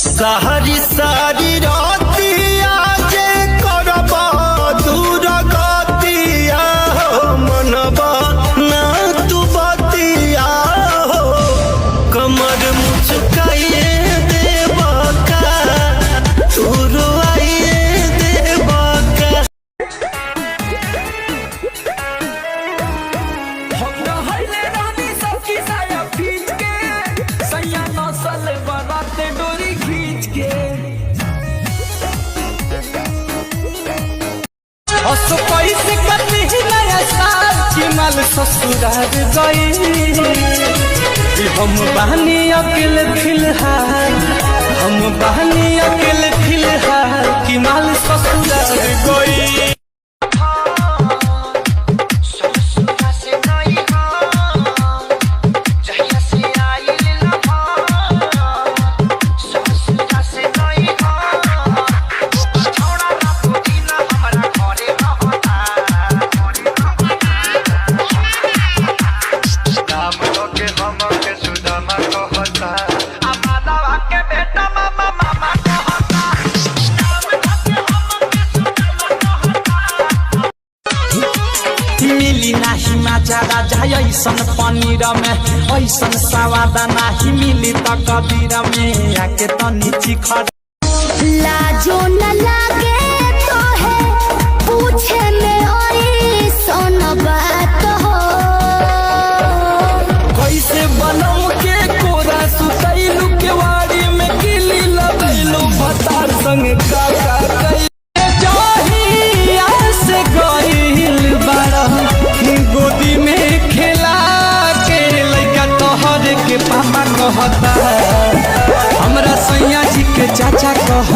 सारी सारी रातिया जे करबा दूर गतिया हो मनबा ना तू बतिया हो कमर मुचकाइए देबा का तू रोइए देबा का। हम रहले रानी सबकी साया खींच के सैया नसल बराते डोरी खींच के हंस पैसे कटी नया साल की माल ससुराल गई हम बहनी अकेले फिलहाल हम बहनी अकेले फिलहाल की माल ससुराल गई। मिली नाही माजा राजा ऐसन पनीर में ऐसन स्वाद नाही मिली त कबीर में आके तनी चिखर लाजो न लागे तो है पूछे में और सोन बात हो कैसे बनम के कोरा सुतैलू के वाड़ी में किली लगैलू भतार संग काका कई जहिया से गइल बाड़ा गोदी में खेला के लइका तोहर के पापा कहता हमरा सैया जी के चाचा कह